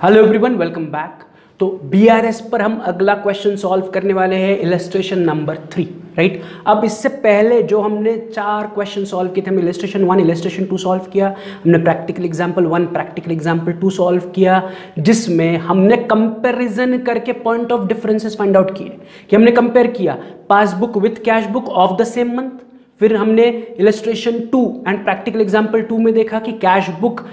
Hello everyone, welcome back. तो BRS पर हम अगला क्वेश्चन सॉल्व करने वाले हैं, इलस्ट्रेशन नंबर 3, राइट। अब इससे पहले जो हमने 4 क्वेश्चन सॉल्व किए थे, हमने इलस्ट्रेशन 1, इलस्ट्रेशन 2 सॉल्व किया, हमने practical example 1, practical example 2 solve किया, जिसमें हमने कंपैरिजन करके point of differences find out किए कि हमने कंपेयर किया passbook with cash book of the same month. फिर हमने इलस्ट्रेशन 2 एंड प्रैक्टिकल एग्जांपल 2 में देखा कि कैश बुक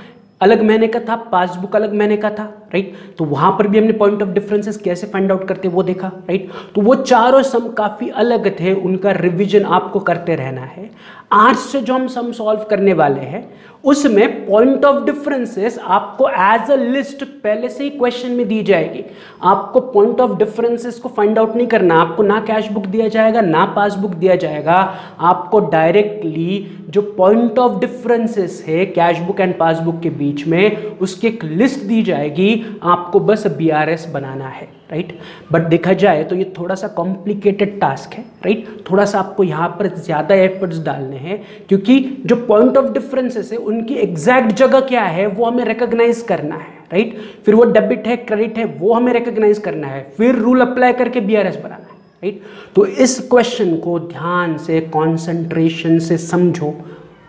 अलग महीने का था, पासबुक अलग महीने का था, राइट। तो वहां पर भी हमने पॉइंट ऑफ डिफरेंसेस कैसे फाइंड आउट करते वो देखा, राइट। तो वो चारों सम काफी अलग थे, उनका रिवीजन आपको करते रहना है। आज से जो हम सम सॉल्व करने वाले हैं उसमें पॉइंट ऑफ डिफरेंसेस आपको एज अ लिस्ट पहले से ही क्वेश्चन में दी जाएगी। आपको पॉइंट ऑफ डिफरेंसेस को फाइंड आउट नहीं करना, आपको ना कैश बुक दिया जाएगा ना पासबुक दिया जाएगा, आपको डायरेक्टली जो पॉइंट ऑफ डिफरेंसेस है कैश बुक एंड पासबुक के बीच में उसकी एक लिस्ट दी जाएगी, आपको बस बीआरएस बनाना है, राइट। बट देखा जाए तो ये थोड़ा सा कॉम्प्लिकेटेड टास्क है, राइट। थोड़ा सा आपको यहाँ पर ज़्यादा एफर्ट्स डालने हैं क्योंकि जो पॉइंट ऑफ डिफरेंसेस है उनकी एग्जैक्ट जगह क्या है वो हमें रिकॉग्नाइज करना है, राइट। फिर वो डेबिट है क्रेडिट है वो हमें रिकॉग्नाइज करना है, फिर रूल अप्लाई करके बीआरएस बनाना है, राइट। तो इस क्वेश्चन को ध्यान से कॉन्सेंट्रेशन से समझो,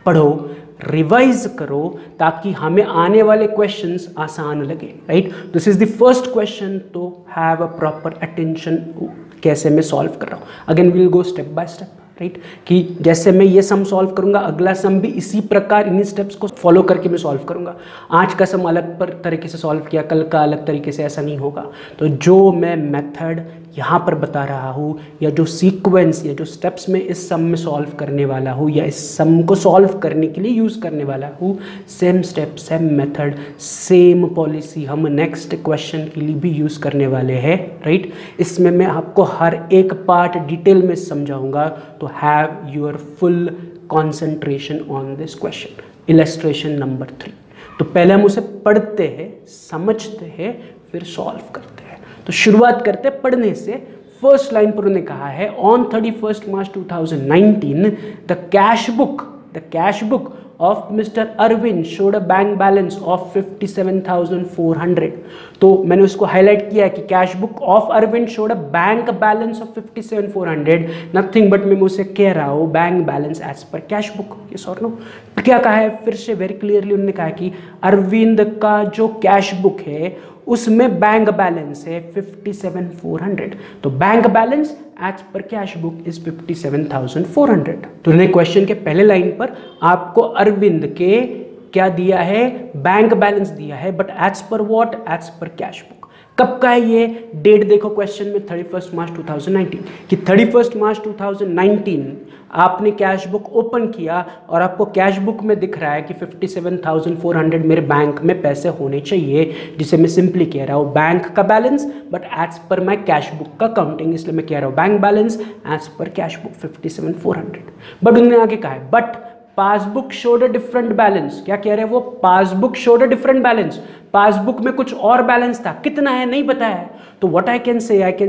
पढ़ो, रिवाइज करो ताकि हमें आने वाले क्वेश्चंस आसान लगे, right. This is the first question, तो हैव अ प्रॉपर अटेंशन कैसे मैं सॉल्व कर रहा हूँ। Again will go step by step, right. कि जैसे मैं ये सम सॉल्व करूंगा अगला सम भी इसी प्रकार इन्हीं स्टेप्स को फॉलो करके मैं सॉल्व करूंगा। आज का सम अलग तरीके से सॉल्व किया, कल का अलग तरीके से, ऐसा नहीं होगा। तो जो मैं मेथड यहाँ पर बता रहा हूँ या जो सीक्वेंस या जो स्टेप्स में इस सम में सॉल्व करने वाला हूँ या इस सम को सॉल्व करने के लिए यूज़ करने वाला हूँ, same step same method same policy हम नेक्स्ट क्वेश्चन के लिए भी यूज़ करने वाले हैं, राइट। इसमें मैं आपको हर एक पार्ट डिटेल में समझाऊंगा, तो have your full concentration on this question, illustration number 3। तो पहले हम उसे पढ़ते हैं, समझते हैं, फिर सॉल्व करते हैं। तो शुरुआत करते हैं पढ़ने से। फर्स्ट लाइन पर उन्होंने कहा है on 31 March 2019 the cash book of mister Arvind showed a bank balance of 57,400। तो मैंने उसको हाईलाइट किया है कि cash book of Arvind showed a bank balance of 57,400, nothing but मैं मुझसे कह रहा हूँ bank balance as per cash book, yes और नो। क्या कहा है फिर से वेरी क्लियरली उन्होंने कहा कि अरविंद का जो कैश बुक है उसमें बैंक बैलेंस है 57,400। तो bank balance as per cash book is 57,400। तो उन्होंने क्वेश्चन के पहले लाइन पर आपको अरविंद के क्या दिया है, बैंक बैलेंस दिया है, but as per what, as per cash book. कब का है ये, डेट देखो क्वेश्चन में 31 मार्च 2019 कि 31 मार्च 2019 आपने कैश बुक ओपन किया और आपको कैश बुक में दिख रहा है कि 57,400 मेरे बैंक में पैसे होने चाहिए, जिसे मैं सिंपली कह रहा हूँ बैंक का balance, but as per my cash book का काउंटिंग, इसलिए मैं कह रहा हूँ bank balance as per cash book 57,400। But उन्होंने आगे कहा है but passbook showed a different balance. क्या कह रहे हैं वो, passbook showed a different balance, passbook में कुछ और बैलेंस था, कितना है नहीं पता है। तो what I can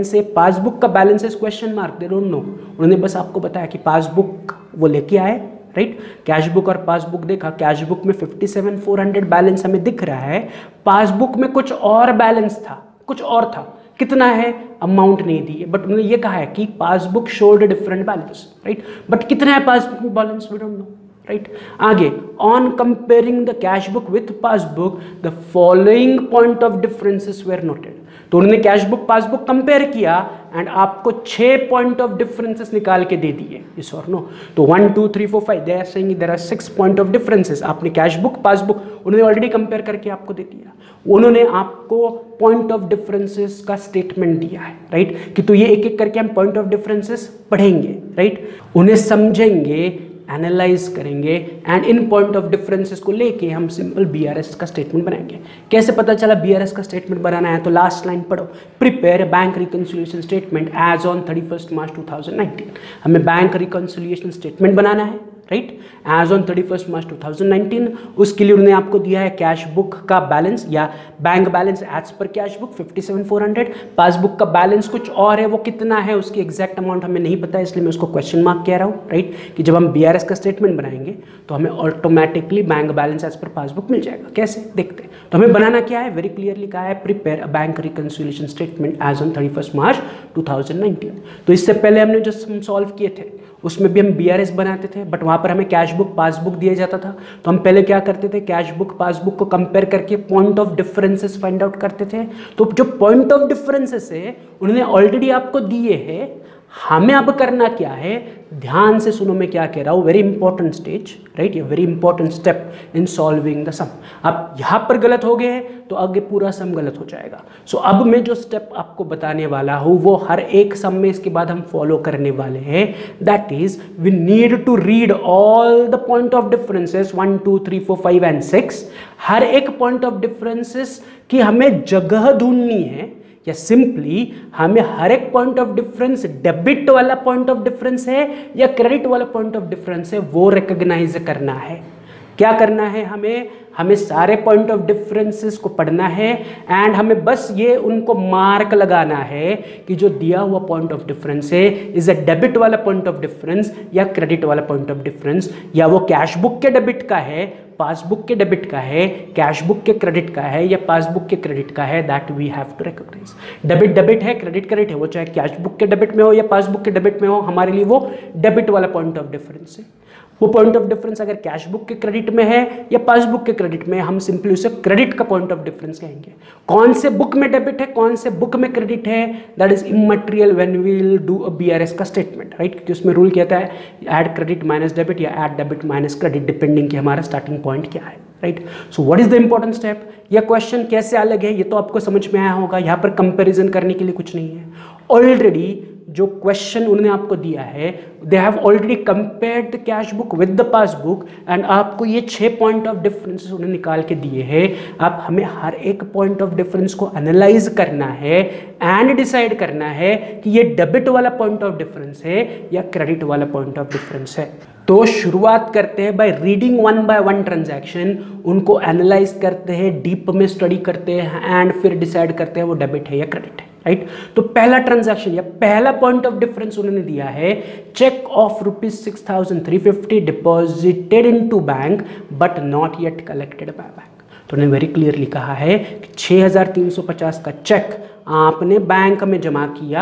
say passbook का balance is question mark, they don't know. उन्होंने बस आपको बताया कि पासबुक वो लेके आए, राइट। कैश बुक और पासबुक देखा, कैश बुक में 57,400 बैलेंस हमें दिख रहा है, पासबुक में कुछ और बैलेंस था, कुछ और था, कितना है अमाउंट नहीं दी है, बट उन्होंने ये कहा है कि passbook showed different balance, right. But कितना है पासबुक में balance, we don't know, right. आगे on comparing the cash book with passbook the following point of differences were noted. तो उन्होंने कैश बुक पासबुक कंपेयर किया एंड आपको 6 point of differences निकाल के दे दिए, यस और नो। तो 1 2 3 4 5 they are saying there are 6 point of differences. आपने कैश बुक पासबुक उन्होंने ऑलरेडी कंपेयर करके आपको दे दिया, उन्होंने आपको पॉइंट ऑफ डिफरेंसेस का स्टेटमेंट दिया है, राइट। कि तो ये एक एक करके हम पॉइंट ऑफ डिफरेंसेस पढ़ेंगे, राइट, उन्हें समझेंगे, एनालाइज करेंगे and in point of differences को लेके हम सिंपल बीआरएस का स्टेटमेंट बनाएंगे। कैसे पता चला बीआरएस का स्टेटमेंट बनाना है, तो लास्ट लाइन पढ़ो, prepare bank reconciliation statement as on 31 March 2019। हमें बैंक रिकंसिलिएशन स्टेटमेंट बनाना है, राइट, एज ऑन 31 मार्च 2019। उसके लिए उन्होंने आपको दिया है कैश बुक का बैलेंस या bank balance as per cash book 57,400। Passbook का बैलेंस कुछ और है, वो कितना है उसकी एग्जैक्ट अमाउंट हमें नहीं पता है, इसलिए मैं उसको क्वेश्चन मार्क कह रहा हूँ, राइट, कि जब हम BRS का स्टेटमेंट बनाएंगे तो हमें automatically bank balance as per passbook मिल जाएगा। कैसे देखते हैं, तो हमें बनाना क्या है, वेरी क्लियरली कहा है prepare a bank reconciliation statement as on 31 March 2019। तो इससे पहले हमने जो सॉल्व किए थे उसमें भी हम BRS बनाते थे, बट वहाँ पर हमें कैश बुक पासबुक दिया जाता था। तो हम पहले क्या करते थे, कैश बुक पासबुक को कंपेयर करके point of differences find out करते थे। तो जो पॉइंट ऑफ डिफरेंसेस है उन्होंने ऑलरेडी आपको दिए हैं, हमें अब करना क्या है, ध्यान से सुनो मैं क्या कह रहा हूँ, वेरी इंपॉर्टेंट स्टेज, राइट, ये very important step in solving the sum. अब यहाँ पर गलत हो गए तो आगे पूरा सम गलत हो जाएगा। सो अब मैं जो स्टेप आपको बताने वाला हूँ वो हर एक सम में इसके बाद हम फॉलो करने वाले हैं। That is we need to read all the point of differences 1 2 3 4 5 and 6। हर एक पॉइंट ऑफ डिफरेंसेस की हमें जगह ढूंढनी है, या सिंपली हमें हर एक पॉइंट ऑफ डिफरेंस डेबिट वाला पॉइंट ऑफ डिफरेंस है या क्रेडिट वाला पॉइंट ऑफ डिफरेंस है वो रिकॉग्नाइज करना है। क्या करना है, हमें सारे पॉइंट ऑफ डिफरेंसेस को पढ़ना है एंड हमें बस ये उनको मार्क लगाना है कि जो दिया हुआ पॉइंट ऑफ डिफरेंस है इज अ डेबिट वाला पॉइंट ऑफ डिफरेंस या क्रेडिट वाला पॉइंट ऑफ डिफरेंस, या वो कैश बुक के डेबिट का है, पासबुक के डेबिट का है, कैश बुक के क्रेडिट का है या पासबुक के क्रेडिट का है। That we have to recognise. Debit debit है, क्रेडिट क्रेडिट है, वो चाहे कैश बुक के डेबिट में हो या पासबुक के डेबिट में हो, हमारे लिए वो डेबिट वाला पॉइंट ऑफ डिफरेंस है। वो पॉइंट ऑफ डिफरेंस अगर कैश बुक के क्रेडिट में है या पासबुक के क्रेडिट में, हम सिंपली उसे क्रेडिट का पॉइंट ऑफ डिफरेंस कहेंगे। कौन से बुक में डेबिट है, कौन से बुक में क्रेडिट है, that is immaterial when we will do a BRS का स्टेटमेंट, राइट, क्योंकि उसमें रूल कहता है ऐड क्रेडिट माइनस डेबिट या add debit minus credit, depending कि हमारा स्टार्टिंग पॉइंट क्या है, right. So what is the important step, यह क्वेश्चन कैसे अलग है ये तो आपको समझ में आया होगा। यहाँ पर कंपेरिजन करने के लिए कुछ नहीं है। ऑलरेडी जो क्वेश्चन उन्होंने आपको दिया है, they have already compared the cash book with the passbook and आपको ये 6 पॉइंट ऑफ डिफरेंसेस उन्होंने निकाल के दिए हैं। अब हमें हर एक पॉइंट ऑफ डिफरेंस को एनालाइज करना है एंड डिसाइड करना है कि ये डेबिट वाला पॉइंट ऑफ डिफरेंस है या क्रेडिट वाला पॉइंट ऑफ डिफरेंस है। तो शुरुआत करते हैं बाय रीडिंग 1 by 1 ट्रांजैक्शन, उनको एनालाइज करते हैं, डीप में स्टडी करते हैं एंड फिर डिसाइड करते हैं वो डेबिट है या क्रेडिट है, राइट। तो पहला ट्रांजैक्शन या पहला पॉइंट ऑफ डिफरेंस उन्होंने दिया है, cheque of ₹6,350 deposited into bank but not yet collected by bank. तो उन्होंने वेरी क्लियरली कहा है कि 6,350 का चेक आपने बैंक में जमा किया,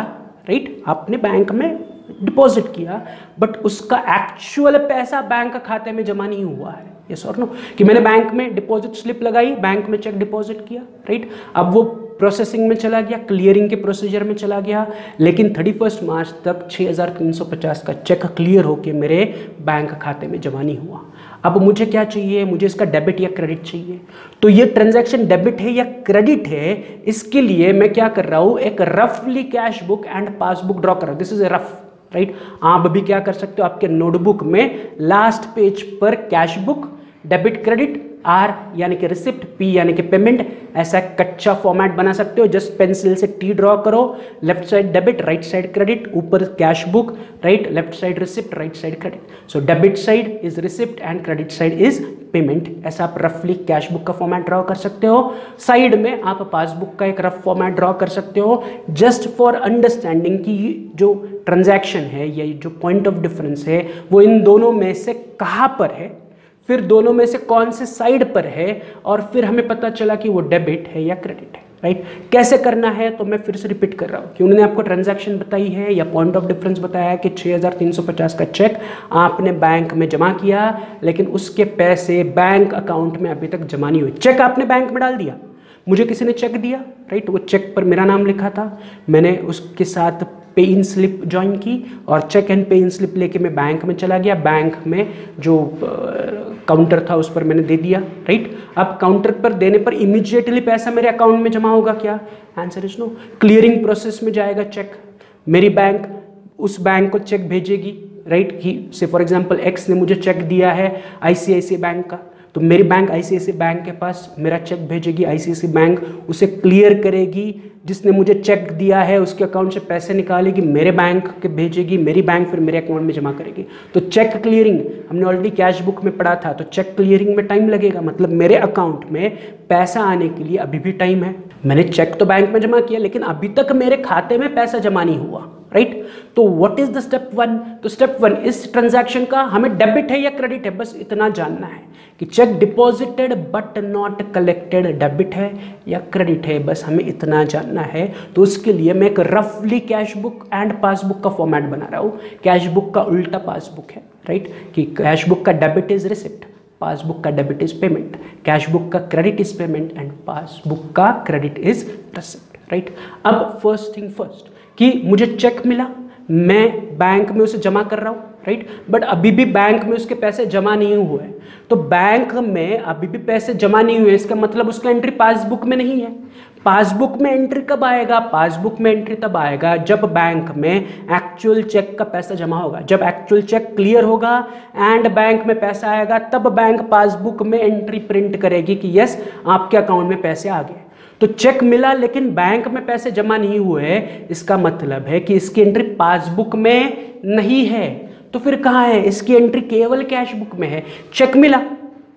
राइट, आपने बैंक में डिपॉजिट किया, बट उसका एक्चुअल पैसा बैंक खाते में जमा नहीं हुआ है। यस और नो, कि मैंने बैंक में डिपॉजिट स्लिप लगाई, बैंक में चेक डिपॉजिट किया, राइट, अब वो प्रोसेसिंग में चला गया, क्लियरिंग के प्रोसीजर में चला गया, लेकिन 31 मार्च तक 6,350 का चेक क्लियर होके मेरे बैंक खाते में जमा नहीं हुआ। अब मुझे क्या चाहिए, मुझे इसका डेबिट या क्रेडिट चाहिए। तो ये ट्रांजैक्शन डेबिट है या क्रेडिट है, इसके लिए मैं क्या कर रहा हूँ, एक रफली cash book and passbook draw कर रहा हूँ। This is a rough, right. आप भी क्या कर सकते हो, आपके नोटबुक में लास्ट पेज पर cash book, debit credit, R यानी कि रिसिप्ट, P यानी कि पेमेंट, ऐसा कच्चा फॉर्मेट बना सकते हो। जस्ट पेंसिल से T ड्रॉ करो, left side debit, right side credit, ऊपर cash book, right, left side receipt, right side credit. So debit side is receipt and credit side is payment. ऐसा आप रफली कैश बुक का format draw कर सकते हो। Side में आप पासबुक का एक रफ फॉर्मेट ड्रॉ कर सकते हो, जस्ट फॉर अंडरस्टैंडिंग कि जो ट्रांजैक्शन है या जो पॉइंट ऑफ डिफरेंस है वो इन दोनों में से कहाँ पर है, फिर दोनों में से कौन से साइड पर है, और फिर हमें पता चला कि वो डेबिट है या क्रेडिट है, राइट। कैसे करना है तो मैं फिर से रिपीट कर रहा हूँ कि उन्होंने आपको ट्रांजैक्शन बताई है या पॉइंट ऑफ डिफरेंस बताया है कि 6,350 का चेक आपने बैंक में जमा किया, लेकिन उसके पैसे बैंक अकाउंट में अभी तक जमा नहीं हुए। चेक आपने बैंक में डाल दिया, मुझे किसी ने चेक दिया, राइट, वो चेक पर मेरा नाम लिखा था, मैंने उसके साथ पे इन स्लिप ज्वाइन की और चेक एंड पे इन स्लिप लेके मैं बैंक में चला गया। बैंक में जो काउंटर था उस पर मैंने दे दिया, राइट। अब काउंटर पर देने पर इमीडिएटली पैसा मेरे अकाउंट में जमा होगा क्या? Answer is no. Clearing process में जाएगा चेक, मेरी बैंक उस बैंक को चेक भेजेगी, राइट, कि से फॉर एग्जांपल एक्स ने मुझे चेक दिया है ICICI बैंक का, तो तो मेरी बैंक आईसीआईसी बैंक के पास मेरा चेक भेजेगी, आईसीआईसी बैंक उसे क्लियर करेगी, जिसने मुझे चेक दिया है उसके अकाउंट से पैसे निकालेगी, मेरे बैंक के भेजेगी, मेरी बैंक फिर मेरे अकाउंट में जमा करेगी। तो चेक क्लियरिंग हमने ऑलरेडी कैश बुक में पढ़ा था, तो चेक क्लियरिंग में टाइम लगेगा, मतलब मेरे अकाउंट में पैसा आने के लिए अभी भी टाइम है। मैंने चेक तो बैंक में जमा किया लेकिन अभी तक मेरे खाते में पैसा जमा नहीं हुआ, राइट। तो व्हाट इज द स्टेप 1? तो स्टेप 1 इस ट्रांजैक्शन का हमें डेबिट है या क्रेडिट है, बस इतना जानना है कि check deposited but not collected debit है या क्रेडिट है, बस हमें इतना जानना है। तो उसके लिए मैं एक रफली कैश बुक एंड पासबुक का फॉर्मेट बना रहा हूँ। कैश बुक का उल्टा पासबुक है, राइट, कि कैश बुक का डेबिट इज रिसिप्ट, पासबुक का debit is payment, cash book का credit is payment and passbook का क्रेडिट इज रिसिप्ट, राइट। अब फर्स्ट थिंग फर्स्ट कि मुझे चेक मिला, मैं बैंक में उसे जमा कर रहा हूँ, राइट, बट अभी भी बैंक में उसके पैसे जमा नहीं हुए हैं। तो बैंक में अभी भी पैसे जमा नहीं हुए, इसका मतलब उसका एंट्री पासबुक में नहीं है। पासबुक में एंट्री कब आएगा? पासबुक में एंट्री तब आएगा जब बैंक में एक्चुअल चेक का पैसा जमा होगा, जब एक्चुअल चेक क्लियर होगा एंड बैंक में पैसा आएगा, तब बैंक पासबुक में एंट्री प्रिंट करेगी कि यस आपके अकाउंट में पैसे आ गए। तो चेक मिला लेकिन बैंक में पैसे जमा नहीं हुए, इसका मतलब है कि इसकी एंट्री पासबुक में नहीं है। तो फिर कहाँ है? इसकी एंट्री केवल कैश बुक में है। चेक मिला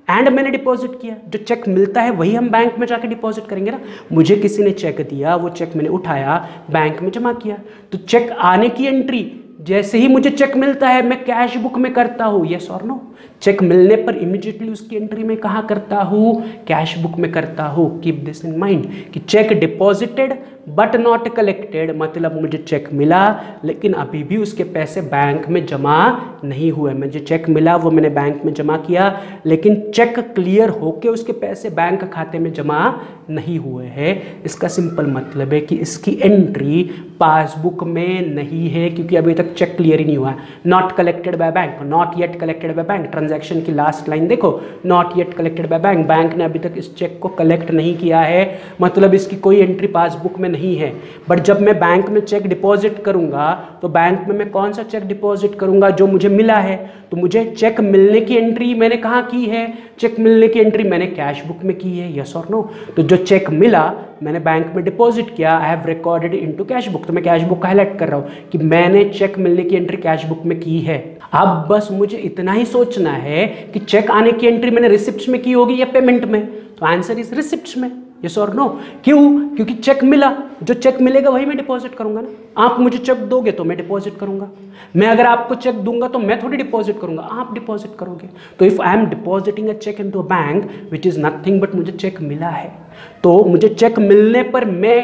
एंड मैंने डिपॉजिट किया, जो चेक मिलता है वही हम बैंक में जाके डिपॉजिट करेंगे ना। मुझे किसी ने चेक दिया, वो चेक मैंने उठाया, बैंक में जमा किया, तो चेक आने की एंट्री जैसे ही मुझे चेक मिलता है मैं कैश बुक में करता हूँ, यस और नो। चेक मिलने पर इमीडिएटली उसकी एंट्री में कहाँ करता हूँ? कैश बुक में करता हूँ। कीप दिस इन माइंड कि check deposited but not collected, मतलब मुझे चेक मिला लेकिन अभी भी उसके पैसे बैंक में जमा नहीं हुए। मुझे चेक मिला, वो मैंने बैंक में जमा किया, लेकिन चेक क्लियर होके उसके पैसे बैंक खाते में जमा नहीं हुए हैं। इसका सिंपल मतलब है कि इसकी एंट्री पासबुक में नहीं है, क्योंकि अभी तक चेक क्लियर ही नहीं हुआ है। Not collected by bank, not yet collected by bank, transaction की लास्ट लाइन देखो, not yet collected by bank, bank ने अभी तक इस चेक को कलेक्ट नहीं किया है, मतलब इसकी कोई एंट्री पासबुक में नहीं है। बट जब मैं बैंक में चेक डिपॉजिट करूंगा तो बैंक में मैं कौन सा चेक डिपॉजिट करूंगा? जो मुझे मिला है। तो मुझे चेक मिलने की एंट्री मैंने कहाँ की है? चेक मिलने की एंट्री मैंने कैश बुक में की है, यस और नो। तो जो चेक मिला मैंने बैंक में डिपॉजिट किया, I have recorded into cash book, तो मैं कैश बुक का हाईलाइट कर रहा हूँ कि मैंने चेक मिलने की एंट्री कैश बुक में की है। अब बस मुझे इतना ही सोचना है कि चेक आने की एंट्री मैंने रिसिप्ट्स में की होगी या पेमेंट में। तो आंसर इज रिसिप्ट्स में, यस और नो। क्यों? क्योंकि चेक मिला, जो चेक मिलेगा वही मैं डिपॉजिट करूंगा ना। आप मुझे चेक दोगे तो मैं डिपॉजिट करूंगा, मैं अगर आपको चेक दूंगा तो मैं थोड़ी डिपॉजिट करूंगा, आप डिपॉजिट करोगे। तो if I am depositing a cheque into a bank which is nothing but मुझे चेक मिला है, तो मुझे चेक मिलने पर मैं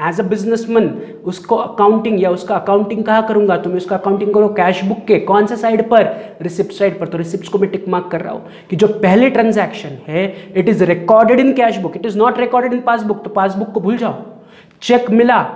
एज अ बिजनेसमैन उसको अकाउंटिंग या उसका अकाउंटिंग कहाँ करूंगा? तो मैं उसका अकाउंटिंग करूँ कैश बुक के कौन से साइड पर? रिसिप्ट साइड पर। तो रिसिप्ट्स को मैं टिक मार्क कर रहा हूँ कि जो पहले ट्रांजैक्शन है it is recorded in cash book, it is not recorded in passbook. तो पासबुक को भूल जाओ। चेक मिला,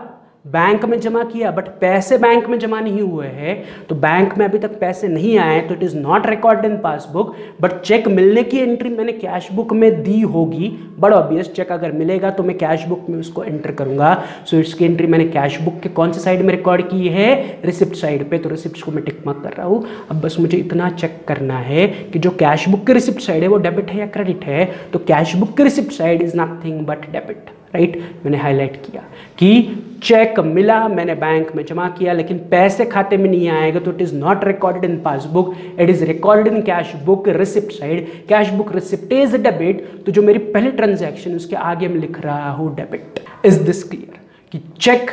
बैंक में जमा किया, बट पैसे बैंक में जमा नहीं हुए हैं, तो बैंक में अभी तक पैसे नहीं आए, तो it is not recorded in passbook. But cheque मिलने की एंट्री मैंने कैश बुक में दी होगी, बड़ा ऑब्वियस। चेक अगर मिलेगा तो मैं कैश बुक में उसको एंटर करूंगा। सो इसकी एंट्री मैंने कैश बुक के कौन से साइड में रिकॉर्ड की है? रिसिप्ट साइड पे। तो रिसिप्ट को मैं टिक मार्क कर रहा हूँ। अब बस मुझे इतना चेक करना है कि जो कैश बुक के रिसिप्ट साइड है वो डेबिट है या क्रेडिट है। तो कैश बुक के receipt side is nothing but debit, right. मैंने हाईलाइट किया कि चेक मिला, मैंने बैंक में जमा किया, लेकिन पैसे खाते में नहीं आएगा, तो it is not recorded in passbook, it is recorded in cash book receipt side. Cash book receipt is debit. तो जो मेरी पहली ट्रांजैक्शन उसके आगे मैं लिख रहा हूँ डेबिट। Is this clear? कि चेक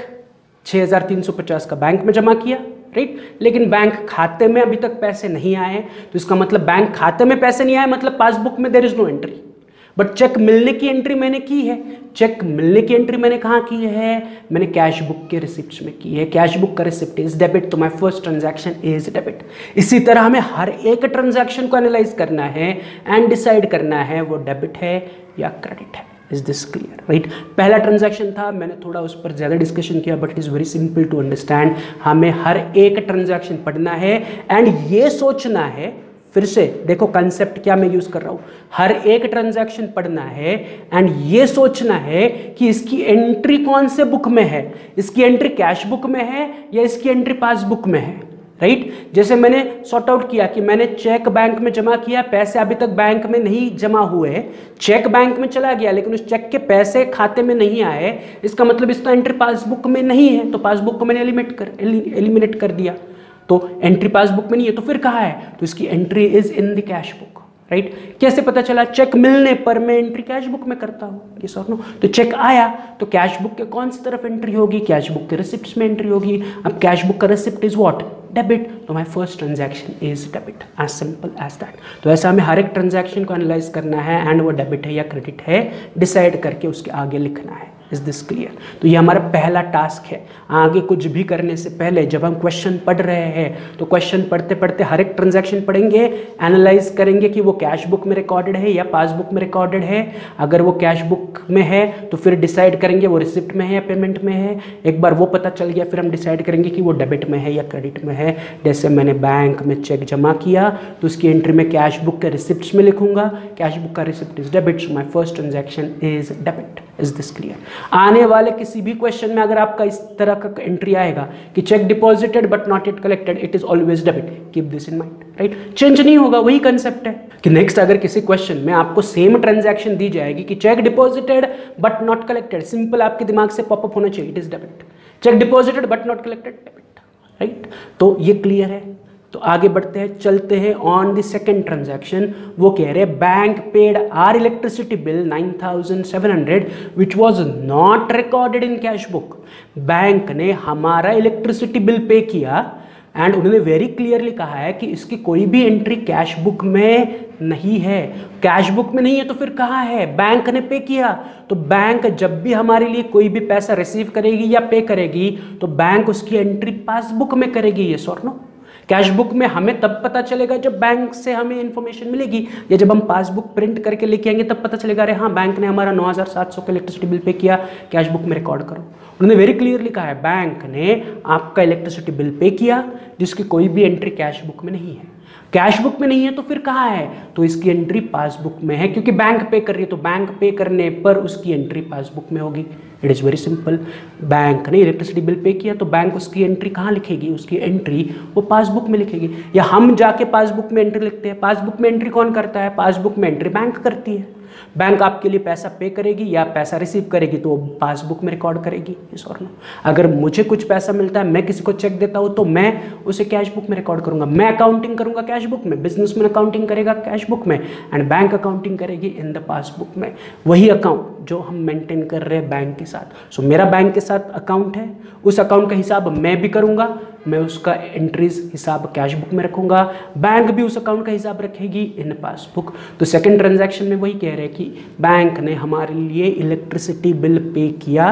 6350 का बैंक में जमा किया, राइट, लेकिन बैंक खाते में अभी तक पैसे नहीं आए, तो इसका मतलब बैंक खाते में पैसे नहीं आए, मतलब पासबुक में there is no entry. But cheque मिलने की एंट्री मैंने की है। चेक मिलने की एंट्री मैंने कहाँ की है? मैंने कैश बुक के रिसिप्ट्स में की है। कैश बुक का रिसिप्ट इज डेबिट, तो my first transaction is debit. इसी तरह हमें हर एक ट्रांजैक्शन को एनालाइज करना है एंड डिसाइड करना है वो डेबिट है या क्रेडिट है। Is this clear, right? पहला ट्रांजैक्शन था, मैंने थोड़ा उस पर ज़्यादा डिस्कशन किया, but it is very simple to understand. हमें हर एक ट्रांजैक्शन पढ़ना है एंड ये सोचना है, फिर से देखो कंसेप्ट क्या मैं यूज कर रहा हूं, हर एक ट्रांजैक्शन पढ़ना है एंड ये सोचना है कि इसकी एंट्री कौन से बुक में है, इसकी एंट्री कैश बुक में है या इसकी एंट्री पासबुक में है। राइट। जैसे मैंने सॉर्ट आउट किया कि मैंने चेक बैंक में जमा किया, पैसे अभी तक बैंक में नहीं जमा हुए, चेक बैंक में चला गया लेकिन उस चेक के पैसे खाते में नहीं आए, इसका मतलब इसका एंट्री पासबुक में नहीं है, तो पासबुक को मैंने एलिमिनेट कर दिया, तो एंट्री पासबुक में नहीं है, तो फिर कहाँ है, तो इसकी entry is in the cash book, right. कैसे पता चला, चेक मिलने पर मैं एंट्री कैश बुक में करता हूँ, ये सर नो। तो चेक आया तो कैश बुक के कौन सी तरफ एंट्री होगी, कैश बुक के रिसिप्ट्स में एंट्री होगी। अब कैश बुक का रिसिप्ट इज व्हाट, डेबिट, तो my first transaction is debit, as simple as that. तो ऐसा हमें हर एक ट्रांजैक्शन को एनालाइज करना है एंड वो डेबिट है या क्रेडिट है डिसाइड करके उसके आगे लिखना है। Is this clear? तो ये हमारा पहला टास्क है। आगे कुछ भी करने से पहले जब हम क्वेश्चन पढ़ रहे हैं तो क्वेश्चन पढ़ते पढ़ते हर एक ट्रांजैक्शन पढ़ेंगे, एनालाइज करेंगे कि वो कैश बुक में रिकॉर्डेड है या पासबुक में रिकॉर्डेड है। अगर वो कैश बुक में है तो फिर डिसाइड करेंगे वो रिसिप्ट में है या पेमेंट में है। एक बार वो पता चल गया फिर हम डिसाइड करेंगे कि वो डेबिट में है या क्रेडिट में है। जैसे मैंने बैंक में चेक जमा किया तो उसकी एंट्री में कैश बुक के रिसिप्ट्स में लिखूंगा, कैश बुक का receipt is debit, so my first transaction is debit. Is this clear? आने वाले किसी भी क्वेश्चन में अगर आपका इस तरह का एंट्री आएगा कि check deposited but not yet collected, it is always debit, keep this in mind, right. Change नहीं होगा, वही कंसेप्ट है कि नेक्स्ट अगर किसी क्वेश्चन में आपको सेम ट्रांजैक्शन दी जाएगी कि check deposited but not collected, simple आपके दिमाग से पॉपअप होना चाहिए, it is debit. Check deposited but not collected, debit, right. तो ये क्लियर है। तो आगे बढ़ते हैं, चलते हैं ऑन द सेकंड ट्रांजैक्शन। वो कह रहे हैं bank paid our electricity bill 9700 which was not recorded in cash book. Bank ने हमारा इलेक्ट्रिसिटी बिल पे किया एंड उन्होंने वेरी क्लियरली कहा है कि इसकी कोई भी एंट्री कैश बुक में नहीं है। कैश बुक में नहीं है तो फिर कहाँ है, बैंक ने पे किया। तो बैंक जब भी हमारे लिए कोई भी पैसा रिसीव करेगी या पे करेगी तो बैंक उसकी एंट्री पासबुक में करेगी, यस और नो। कैश बुक में हमें तब पता चलेगा जब बैंक से हमें इंफॉर्मेशन मिलेगी या जब हम पासबुक प्रिंट करके लेके आएंगे तब पता चलेगा अरे हाँ बैंक ने हमारा 9700 का इलेक्ट्रिसिटी बिल पे किया, कैश बुक में रिकॉर्ड करो। उन्होंने वेरी क्लियरली कहा है बैंक ने आपका इलेक्ट्रिसिटी बिल पे किया जिसकी कोई भी एंट्री कैश बुक में नहीं है। कैश बुक में नहीं है तो फिर कहाँ है, तो इसकी एंट्री पासबुक में है क्योंकि बैंक पे कर रही है, तो बैंक पे करने पर उसकी एंट्री पासबुक में होगी। It is very simple. Bank ने इलेक्ट्रिसिटी बिल पे किया तो बैंक उसकी एंट्री कहाँ लिखेगी, उसकी एंट्री वो पासबुक में लिखेगी। या हम जाके पासबुक में एंट्री लिखते हैं। पासबुक में एंट्री कौन करता है, पासबुक में एंट्री बैंक करती है। बैंक आपके लिए पैसा पे करेगी या पैसा रिसीव करेगी तो पासबुक में रिकॉर्ड करेगी, यस और नो। अगर मुझे कुछ पैसा मिलता है, मैं किसी को चेक देता हूँ तो मैं उसे कैश बुक में रिकॉर्ड करूंगा। मैं अकाउंटिंग करूंगा कैश बुक में, बिजनेसमैन अकाउंटिंग करेगा कैश बुक में एंड बैंक अकाउंटिंग करेगी इन द पासबुक में। वही अकाउंट जो हम मेंटेन कर रहे हैं बैंक के साथ। सो मेरा बैंक के साथ अकाउंट है, उस अकाउंट का हिसाब मैं भी करूंगा, मैं उसका एंट्रीज हिसाब कैश बुक में रखूंगा, बैंक भी उस अकाउंट का हिसाब रखेगी इन पासबुक। तो सेकंड ट्रांजैक्शन में वही कह रहे हैं कि बैंक ने हमारे लिए इलेक्ट्रिसिटी बिल पे किया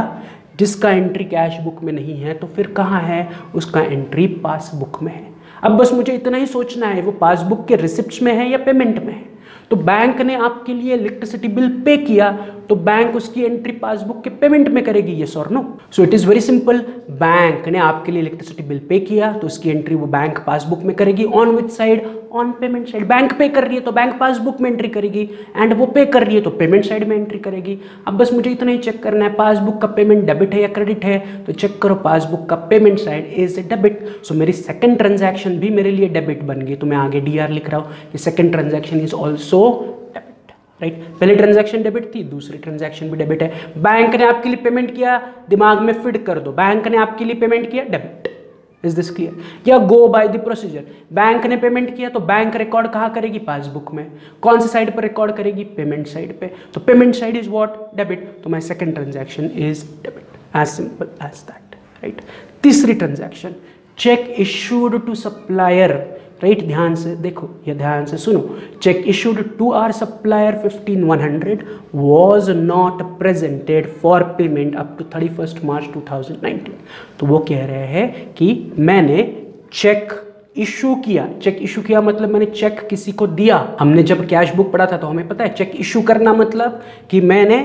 जिसका एंट्री कैश बुक में नहीं है, तो फिर कहाँ है, उसका एंट्री पासबुक में है। अब बस मुझे इतना ही सोचना है वो पासबुक के रिसिप्ट्स में है या पेमेंट में है। तो बैंक ने आपके लिए इलेक्ट्रिसिटी बिल पे किया तो बैंक उसकी एंट्री पासबुक के पेमेंट में करेगी, यस और no. So it is very simple. Bank ने आपके लिए इलेक्ट्रिसिटी बिल पे किया तो उसकी एंट्री वो बैंक पासबुक में करेगी। On which side, on payment side. Bank पे कर रही है तो बैंक पासबुक में एंट्री करेगी एंड वो पे कर रही है तो पेमेंट साइड में एंट्री करेगी। अब बस मुझे इतना ही चेक करना है पासबुक का पेमेंट डेबिट है या क्रेडिट है, तो चेक करो पासबुक का पेमेंट साइड इज डेबिट। सो मेरी सेकंड ट्रांजैक्शन भी मेरे लिए डेबिट बन गई, तो मैं आगे DR लिख रहा हूँ कि second transaction is also debit, right. पहले ट्रांजैक्शन डेबिट थी, दूसरी ट्रांजैक्शन भी डेबिट है। बैंक ने आपके लिए पेमेंट किया, दिमाग में फिट कर दो, बैंक ने आपके लिए पेमेंट किया, डेबिट। Is this clear? या go by the procedure. Bank ने पेमेंट किया तो बैंक रिकॉर्ड कहाँ करेगी, पासबुक में। कौन सी साइड पर रिकॉर्ड करेगी, पेमेंट साइड पे। तो payment side is what, debit. तो my second transaction is debit, as simple as that, right. तीसरी transaction, cheque issued to supplier, right. ध्यान से देखो या ध्यान से सुनो। Cheque issued to our supplier 15100 was not presented for payment up to 31st March 2019। तो वो कह रहे हैं कि मैंने चेक इशू किया। चेक इशू किया मतलब मैंने चेक किसी को दिया। हमने जब कैश बुक पढ़ा था तो हमें पता है चेक इशू करना मतलब कि मैंने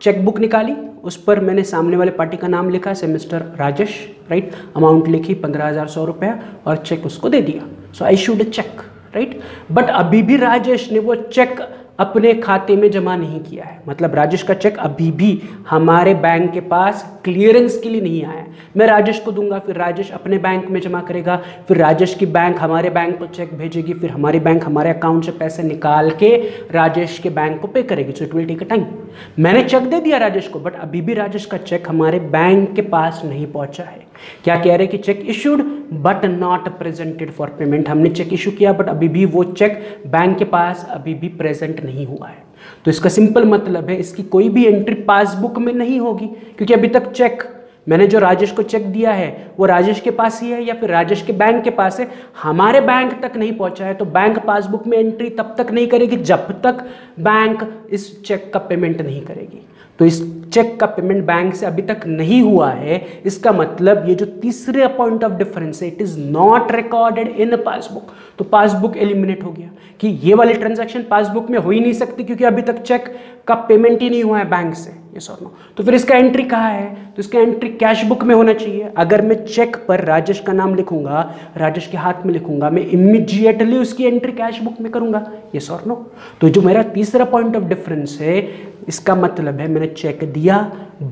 चेक बुक निकाली, उस पर मैंने सामने वाले पार्टी का नाम लिखा, से मिस्टर राजेश, राइट। अमाउंट लिखी 15,100 रुपया और चेक उसको दे दिया। So I issued a cheque, right. But अभी भी राजेश ने वो चेक अपने खाते में जमा नहीं किया है, मतलब राजेश का चेक अभी भी हमारे बैंक के पास क्लियरेंस के लिए नहीं आया है। मैं राजेश को दूंगा, फिर राजेश अपने बैंक में जमा करेगा, फिर राजेश की बैंक हमारे बैंक को चेक भेजेगी, फिर हमारी बैंक हमारे अकाउंट से पैसे निकाल के राजेश के बैंक को पे करेगी। So it will take a time. मैंने चेक दे दिया राजेश को, बट अभी भी राजेश का चेक हमारे बैंक के पास नहीं पहुंचा है। क्या कह रहे हैं कि cheque issued but not presented for payment. हमने चेक इशू किया बट अभी भी वो चेक बैंक के पास अभी भी प्रेजेंट नहीं हुआ है। तो इसका सिंपल मतलब है इसकी कोई भी एंट्री पासबुक में नहीं होगी, क्योंकि अभी तक चेक मैंने जो राजेश को चेक दिया है वो राजेश के पास ही है या फिर राजेश के बैंक के पास है, हमारे बैंक तक नहीं पहुंचा है। तो बैंक पासबुक में एंट्री तब तक नहीं करेगी जब तक बैंक इस चेक का पेमेंट नहीं करेगी। तो इस चेक का पेमेंट बैंक से अभी तक नहीं हुआ है, इसका मतलब ये जो तीसरे पॉइंट ऑफ डिफरेंस है, it is not recorded in passbook. तो पासबुक एलिमिनेट हो गया कि ये वाली ट्रांजैक्शन पासबुक में हो ही नहीं सकती, क्योंकि अभी तक चेक का पेमेंट ही नहीं हुआ है बैंक से। यस और नो। तो फिर इसका एंट्री कहाँ है? तो इसका एंट्री कैश बुक में होना चाहिए। अगर मैं चेक पर राजेश का नाम लिखूंगा, राजेश के हाथ में लिखूंगा, मैं इमीडिएटली उसकी एंट्री कैश बुक में करूंगा। यस और नो। तो जो मेरा तीसरा पॉइंट ऑफ डिफरेंस है, इसका मतलब है मैंने चेक दिया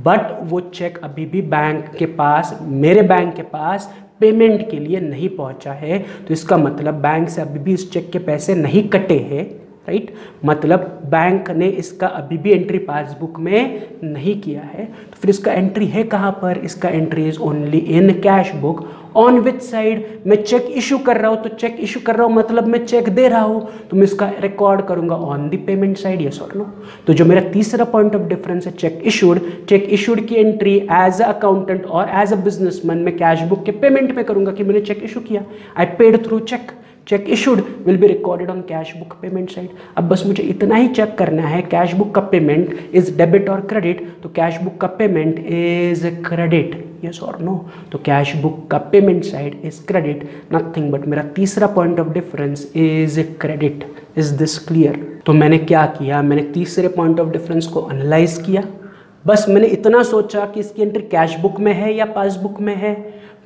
बट वो चेक अभी भी बैंक के पास, मेरे बैंक के पास पेमेंट के लिए नहीं पहुंचा है। तो इसका मतलब बैंक से अभी भी इस चेक के पैसे नहीं कटे हैं, राइट। मतलब बैंक ने इसका अभी भी एंट्री पासबुक में नहीं किया है। तो फिर इसका एंट्री है कहाँ पर? इसका entry is only in cash book. On which side? मैं चेक इशू कर रहा हूँ, तो चेक इशू कर रहा हूँ मतलब मैं चेक दे रहा हूँ, तो मैं इसका रिकॉर्ड करूंगा on the payment side. Yes और नो। तो जो मेरा तीसरा पॉइंट ऑफ डिफरेंस है चेक इशूड की एंट्री एज अ अकाउंटेंट और एज अ बिजनेसमैन मैं कैश बुक के पेमेंट में करूंगा कि मैंने चेक इशू किया, I paid through cheque. Cheque issued will be recorded on cash book payment side. अब बस मुझे इतना ही चेक करना है, कैश बुक का पेमेंट इज डेबिट और क्रेडिट। तो कैश बुक का पेमेंट इज क्रेडिट, यस और नो। तो कैश बुक का payment side is credit, nothing but मेरा तीसरा point of difference is credit. Is this clear? तो मैंने क्या किया, मैंने तीसरे पॉइंट ऑफ डिफरेंस को एनालाइज किया। बस मैंने इतना सोचा कि इसकी एंट्री कैश बुक में है या पासबुक में है।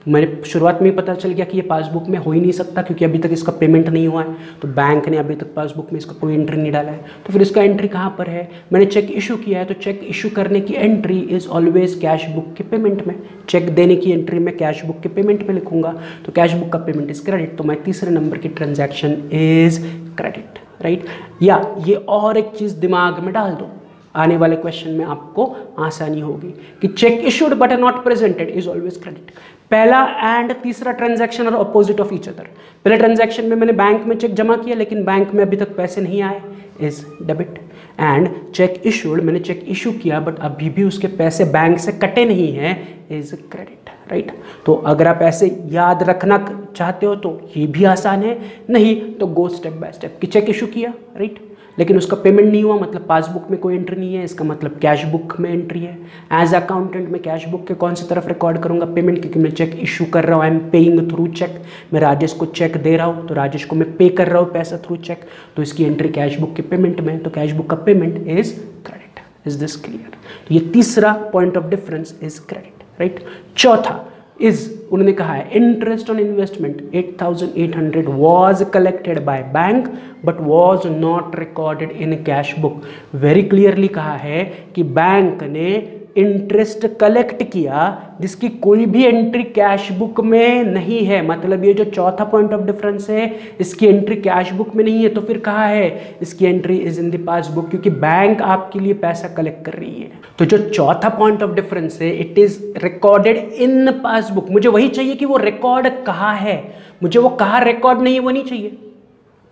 मैंने शुरुआत में ही पता चल गया कि ये पासबुक में हो ही नहीं सकता, क्योंकि अभी तक इसका पेमेंट नहीं हुआ है। तो बैंक ने अभी तक पासबुक में इसका कोई एंट्री नहीं डाला है। तो फिर इसका एंट्री कहाँ पर है? मैंने चेक इशू किया है, तो चेक इशू करने की entry is always cash book के पेमेंट में। चेक देने की एंट्री में कैश बुक के पेमेंट में लिखूंगा। तो कैश बुक का पेमेंट इज क्रेडिट, तो मैं तीसरे नंबर की ट्रांजैक्शन इज क्रेडिट, राइट। या ये और एक चीज़ दिमाग में डाल दो, आने वाले क्वेश्चन में आपको आसानी होगी कि cheque issued but not presented is always credit. पहला एंड तीसरा transaction are opposite of each other. पहले ट्रांजैक्शन में मैंने बैंक में चेक जमा किया लेकिन बैंक में अभी तक पैसे नहीं आए, is debit. And check issued, मैंने चेक इशू किया बट अभी भी उसके पैसे बैंक से कटे नहीं हैं, इज क्रेडिट, राइट। तो अगर आप ऐसे याद रखना चाहते हो तो ये भी आसान है, नहीं तो गो स्टेप बाय स्टेप कि चेक इशू किया, राइट, लेकिन उसका पेमेंट नहीं हुआ, मतलब पासबुक में कोई एंट्री नहीं है, इसका मतलब कैश बुक में एंट्री है। एज अकाउंटेंट मैं कैश बुक के कौन सी तरफ रिकॉर्ड करूंगा? पेमेंट, क्योंकि मैं चेक इशू कर रहा हूँ, I am paying through cheque. मैं राजेश को चेक दे रहा हूँ तो राजेश को मैं पे कर रहा हूँ पैसा थ्रू चेक, तो इसकी एंट्री कैश बुक के पेमेंट में, तो कैश बुक का payment is credit. Is this clear? तो ये तीसरा point of difference is credit, right. चौथा इज, उन्होंने कहा है interest on investment 8,800 was collected by bank but was not recorded in cash book. Very clearly कहा है कि बैंक ने इंटरेस्ट कलेक्ट किया जिसकी कोई भी एंट्री कैश बुक में नहीं है। मतलब ये जो चौथा पॉइंट ऑफ डिफरेंस है, इसकी एंट्री कैश बुक में नहीं है, तो फिर कहाँ है? इसकी entry is in the passbook, क्योंकि बैंक आपके लिए पैसा कलेक्ट कर रही है। तो जो चौथा पॉइंट ऑफ डिफरेंस है, it is recorded in passbook. मुझे वही चाहिए कि वो रिकॉर्ड कहाँ है, मुझे वो कहाँ रिकॉर्ड नहीं है वो नहीं चाहिए।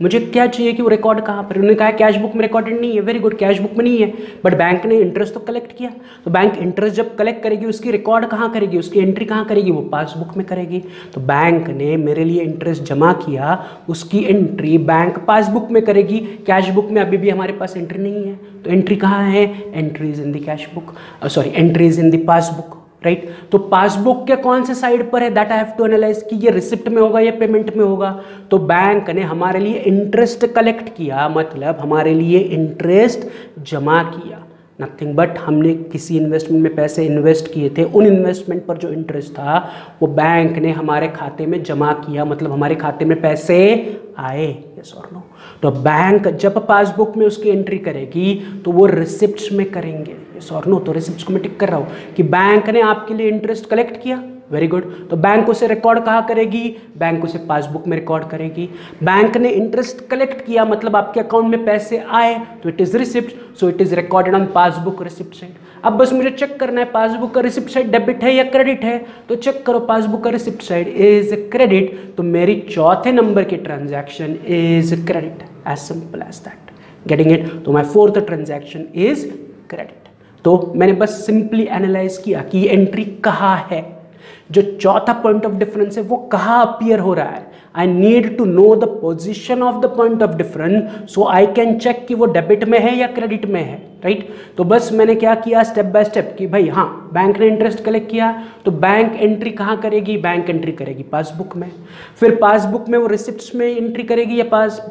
मुझे क्या चाहिए कि वो रिकॉर्ड कहाँ पर? उन्होंने कहा कैश बुक में रिकॉर्डेड नहीं है, वेरी गुड, कैश बुक में नहीं है, बट बैंक ने इंटरेस्ट तो कलेक्ट किया। तो बैंक इंटरेस्ट जब कलेक्ट करेगी उसकी रिकॉर्ड कहाँ करेगी, उसकी एंट्री कहाँ करेगी? वो पासबुक में करेगी। तो बैंक ने मेरे लिए इंटरेस्ट जमा किया, उसकी एंट्री बैंक पासबुक में करेगी। कैश बुक में अभी भी हमारे पास एंट्री नहीं है, तो एंट्री कहाँ है? Entry is in the cash book, sorry entry is in the passbook, right. तो पासबुक के कौन से साइड पर है, that I have to analyse कि ये रिसिप्ट में होगा या पेमेंट में होगा। तो बैंक ने हमारे लिए इंटरेस्ट कलेक्ट किया, मतलब हमारे लिए इंटरेस्ट जमा किया, नथिंग बट हमने किसी इन्वेस्टमेंट में पैसे इन्वेस्ट किए थे, उन इन्वेस्टमेंट पर जो इंटरेस्ट था वो बैंक ने हमारे खाते में जमा किया, मतलब हमारे खाते में पैसे आए, यस और नो। तो बैंक जब पासबुक में उसकी एंट्री करेगी तो वो रिसिप्ट्स में करेंगे, यस और नो। तो रिसिप्ट्स को मैं टिक कर रहा हूँ कि बैंक ने आपके लिए इंटरेस्ट कलेक्ट किया, वेरी गुड। तो बैंक उसे रिकॉर्ड कहाँ करेगी? बैंक उसे पासबुक में रिकॉर्ड करेगी। बैंक ने इंटरेस्ट कलेक्ट किया मतलब आपके अकाउंट में पैसे आए, तो it is receipt, so it is recorded on passbook receipt side. अब बस मुझे चेक करना है पासबुक का रिसिप्ट साइड डेबिट है या क्रेडिट है, तो चेक करो पासबुक का रिसिप्ट साइड इज क्रेडिट, तो मेरी चौथे नंबर की transaction is credit, as simple as that, getting it. तो my fourth transaction is credit. तो मैंने बस सिंपली एनालाइज किया कि ये एंट्री कहाँ है, जो चौथा पॉइंट ऑफ डिफरेंस है वो कहाँ अपीयर हो रहा है। I need to know the position of the point of difference so I can check कि वो डेबिट में है या क्रेडिट में है, राइट। तो बस मैंने क्या किया स्टेप बाय स्टेप कि भाई हाँ बैंक ने इंटरेस्ट कलेक्ट किया तो बैंक एंट्री कहाँ करेगी? बैंक एंट्री करेगी पासबुक में। फिर पासबुक में वो रिसिप्ट्स में एंट्री करेगी या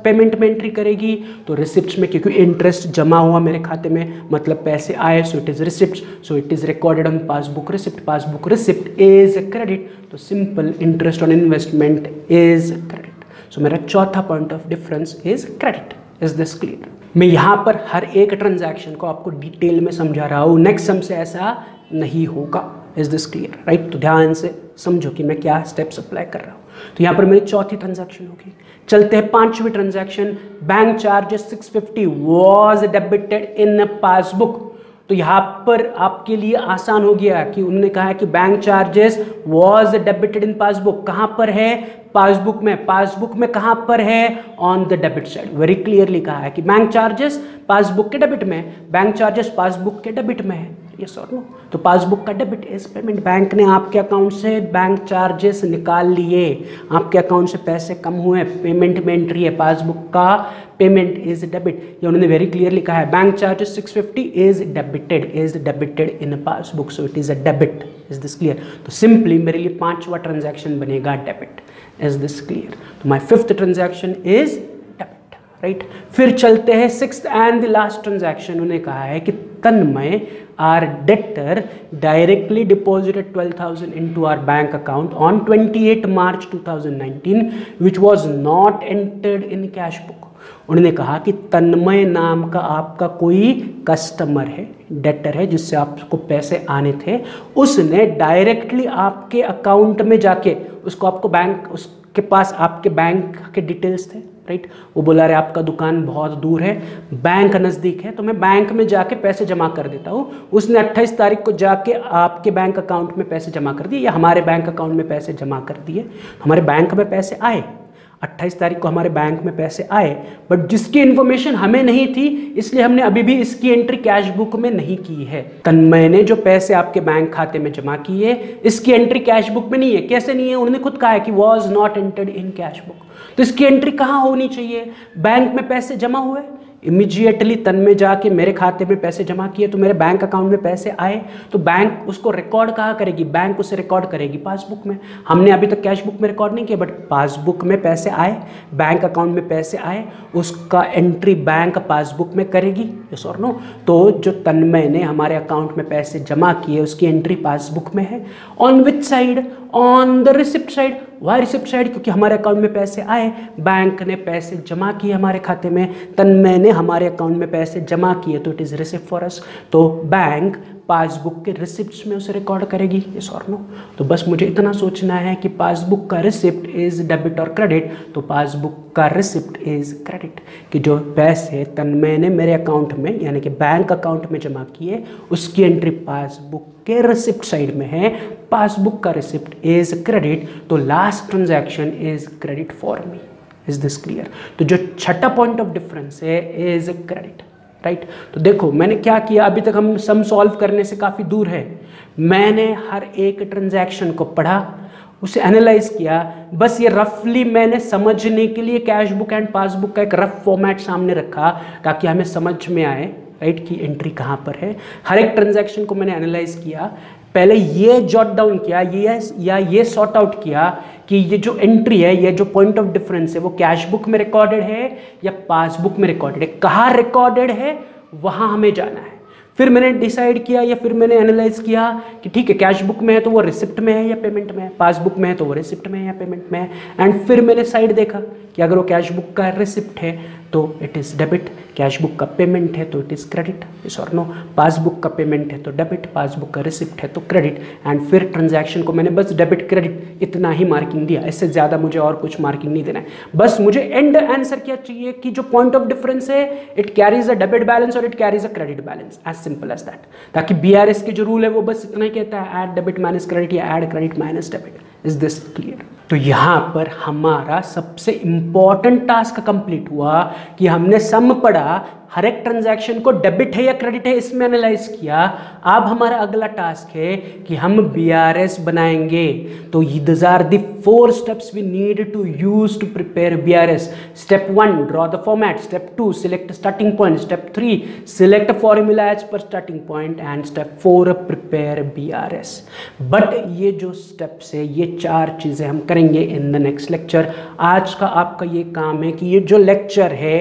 पेमेंट में एंट्री करेगी? तो रिसिप्ट्स में, क्योंकि इंटरेस्ट जमा हुआ मेरे खाते में मतलब पैसे आए, so it is receipt, so it is recorded on passbook receipt. Passbook receipt is credit, तो simple interest on investment is credit. So मेरा चौथा point of difference is credit. Is this clear? मैं यहाँ पर हर एक ट्रांजैक्शन को आपको detail में समझा रहा हूँ, नेक्स्ट सम से ऐसा नहीं होगा। Is this clear? राइट। तो ध्यान से समझो कि मैं क्या स्टेप्स अप्लाई कर रहा हूँ। तो यहाँ पर मेरी चौथी ट्रांजैक्शन होगी। चलते हैं पांचवी transaction, bank charges 650 was debited in passbook. तो यहाँ पर आपके लिए आसान हो गया कि उन्होंने कहा है कि bank charges was debited in passbook. कहाँ पर है? पासबुक में। पासबुक में कहाँ पर है? On the debit side. Very clearly कहा है कि बैंक चार्जेस पासबुक के डेबिट में, बैंक चार्जेस पासबुक के डेबिट में है, यस और नो। तो पासबुक का डेबिट इज पेमेंट। बैंक ने आपके अकाउंट से बैंक चार्जेस निकाल लिए, आपके अकाउंट से पैसे कम हुए, पेमेंट में एंट्री है, पासबुक का पेमेंट इज डेबिट। ये उन्होंने वेरी क्लियरली कहा है bank charges 650 is debited in passbook, so it is a debit. Is this clear? तो सिंपली मेरे लिए पांचवा ट्रांजैक्शन बनेगा डेबिट। Is this clear? तो my fifth transaction is debit, right. फिर चलते हैं sixth and the last transaction. उन्होंने कहा है कि तन्मय our debtor directly deposited 12,000 into our bank account on 28 March 2019 which was not entered in cash book। उन्होंने कहा कि तन्मय नाम का आपका कोई कस्टमर है, डेटर है, जिससे आपको पैसे आने थे, उसने डायरेक्टली आपके अकाउंट में जाके उसको आपको बैंक, उसके पास आपके बैंक के डिटेल्स थे, राइट। वो बोला रहे आपका दुकान बहुत दूर है, बैंक नज़दीक है, तो मैं बैंक में जाके पैसे जमा कर देता हूँ। उसने 28 तारीख को जाके आपके बैंक अकाउंट में पैसे जमा कर दिए या हमारे बैंक अकाउंट में पैसे जमा कर दिए। हमारे बैंक में पैसे आए, 28 तारीख को हमारे बैंक में पैसे आए, बट जिसकी इन्फॉर्मेशन हमें नहीं थी इसलिए हमने अभी भी इसकी एंट्री कैश बुक में नहीं की है। तन्मय ने जो पैसे आपके बैंक खाते में जमा किए इसकी एंट्री कैश बुक में नहीं है। कैसे नहीं है? उन्होंने खुद कहा है कि was not entered in cash book. तो इसकी एंट्री कहाँ होनी चाहिए? बैंक में पैसे जमा हुए, इमीडिएटली तन्मय जाके मेरे खाते में पैसे जमा किए तो मेरे बैंक अकाउंट में पैसे आए, तो बैंक उसको रिकॉर्ड कहाँ करेगी? बैंक उसे रिकॉर्ड करेगी पासबुक में। हमने अभी तक कैश बुक में रिकॉर्ड नहीं किया, बट पासबुक में पैसे आए, बैंक अकाउंट में पैसे आए, उसका एंट्री बैंक पासबुक में करेगी, यस और नो। तो जो तन्मय ने हमारे अकाउंट में पैसे जमा किए उसकी एंट्री पासबुक में है। On which side? On the receipt side. Why receipt side? क्योंकि हमारे अकाउंट में पैसे आए, बैंक ने पैसे जमा किए हमारे खाते में, तन्मय ने हमारे अकाउंट में पैसे जमा किए, तो it is receipt for us. तो बैंक पासबुक के रिसिप्ट्स में उसे रिकॉर्ड करेगी, यस और नो। तो बस मुझे इतना सोचना है कि पासबुक का रिसिप्ट इज डेबिट और क्रेडिट, तो पासबुक का रिसिप्ट इज क्रेडिट, कि जो पैसे तन्मय ने मेरे अकाउंट में यानी कि बैंक अकाउंट में जमा किए उसकी एंट्री पासबुक के रिसिप्ट साइड में है, पासबुक का रिसिप्ट इज क्रेडिट, तो last transaction is credit for me. Is this clear? तो जो छठा पॉइंट ऑफ डिफरेंस है इज क्रेडिट, राइट। तो देखो मैंने क्या किया, अभी तक हम सम सॉल्व करने से काफ़ी दूर है। मैंने हर एक ट्रांजैक्शन को पढ़ा, उसे एनालाइज किया, बस ये रफली मैंने समझने के लिए कैश बुक एंड पासबुक का एक रफ फॉर्मेट सामने रखा ताकि हमें समझ में आए, राइट, कि एंट्री कहाँ पर है। हर एक ट्रांजैक्शन को मैंने एनालाइज किया, पहले ये जॉट डाउन किया ये सॉर्ट आउट किया कि ये जो एंट्री है, ये जो पॉइंट ऑफ डिफरेंस है वो कैश बुक में रिकॉर्डेड है या पासबुक में रिकॉर्डेड है। कहाँ रिकॉर्डेड है वहाँ हमें जाना है। फिर मैंने डिसाइड किया या फिर मैंने एनालाइज किया कि ठीक है कैश बुक में है तो वो रिसिप्ट में है या पेमेंट में है, पासबुक में है तो वो रिसिप्ट में है या पेमेंट में है, एंड फिर मैंने साइड देखा कि अगर वो कैश बुक का रिसिप्ट है तो it is debit, cash book का पेमेंट है तो इट इज़ क्रेडिट, यस और नो, पासबुक का पेमेंट है तो डेबिट, पासबुक का रिसिप्ट है तो क्रेडिट, एंड फिर ट्रांजैक्शन को मैंने बस डेबिट क्रेडिट इतना ही मार्किंग दिया, इससे ज़्यादा मुझे और कुछ मार्किंग नहीं देना है। बस मुझे एंड आंसर क्या चाहिए कि जो पॉइंट ऑफ डिफरेंस है it carries a debit balance और it carries a credit balance, as simple as that. ताकि BRS के जो रूल है वो बस इतना ही कहता है ऐड डेबिट माइनस क्रेडिट या add credit minus debit. Is this clear? तो यहाँ पर हमारा सबसे इंपॉर्टेंट टास्क कंप्लीट हुआ कि हमने सम पढ़ा, हर एक ट्रांजैक्शन को डेबिट है या क्रेडिट है इसमें एनालाइज किया। अब हमारा अगला टास्क है कि हम BRS बनाएंगे। तो these are the 4 steps we need to use to prepare BRS. Step 1, draw the format. Step 2, select starting point. Step 3, select a formula as per starting point. And step 4, prepare BRS. But ये जो steps है, ये 4 चीज़ें हम करेंगे in the next lecture. आज का आपका ये काम है कि ये जो लेक्चर है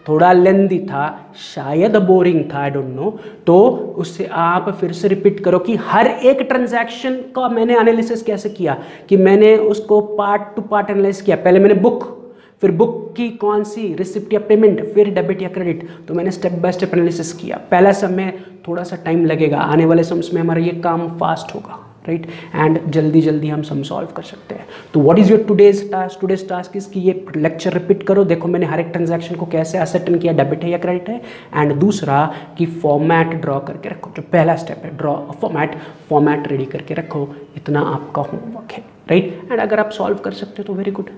थोड़ा लेंदी था, शायद बोरिंग था, आई डोंट नो, तो उससे आप फिर से रिपीट करो कि हर एक ट्रांजैक्शन का मैंने एनालिसिस कैसे किया, कि मैंने उसको पार्ट टू पार्ट एनालाइज किया। पहले मैंने बुक, फिर बुक की कौन सी रिसिप्ट या पेमेंट, फिर डेबिट या क्रेडिट, तो मैंने स्टेप बाय स्टेप एनालिसिस किया। पहला समय थोड़ा सा टाइम लगेगा, आने वाले सम्स में हमारा ये काम फास्ट होगा, राइट, एंड जल्दी जल्दी हम सम सॉल्व कर सकते हैं। तो what is your today's task is कि ये लेक्चर रिपीट करो, देखो मैंने हर एक ट्रांजैक्शन को कैसे असर्टेन किया, डेबिट है या क्रेडिट है, एंड दूसरा कि फॉर्मेट ड्रॉ करके रखो। जो पहला स्टेप है ड्रॉ फॉर्मेट रेडी करके रखो, इतना आपका होमवर्क है, राइट। एंड अगर आप सॉल्व कर सकते हो तो वेरी गुड,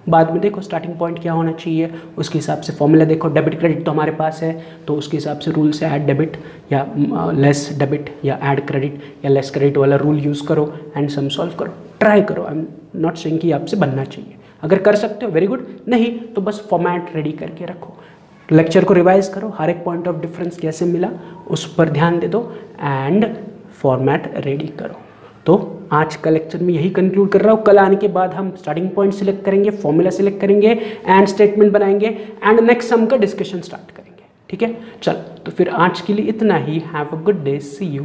बाद में देखो स्टार्टिंग पॉइंट क्या होना चाहिए, उसके हिसाब से फॉर्मूला देखो। डेबिट क्रेडिट तो हमारे पास है, तो उसके हिसाब से रूल से ऐड डेबिट या लेस डेबिट या ऐड क्रेडिट या लेस क्रेडिट वाला रूल यूज़ करो एंड सम सॉल्व करो, ट्राई करो। आई एम नॉट सेइंग कि आपसे बनना चाहिए, अगर कर सकते हो वेरी गुड, नहीं तो बस फॉर्मेट रेडी करके रखो। लेक्चर को रिवाइज करो, हर एक पॉइंट ऑफ डिफरेंस कैसे मिला उस पर ध्यान दे दो एंड फॉर्मेट रेडी करो। तो आज का लेक्चर में यही कंक्लूड कर रहा हूँ। कल आने के बाद हम स्टार्टिंग पॉइंट सिलेक्ट करेंगे, फॉर्मूला सिलेक्ट करेंगे एंड स्टेटमेंट बनाएंगे एंड नेक्स्ट सम का डिस्कशन स्टार्ट करेंगे, ठीक है। चल तो फिर आज के लिए इतना ही। Have a good day, see you.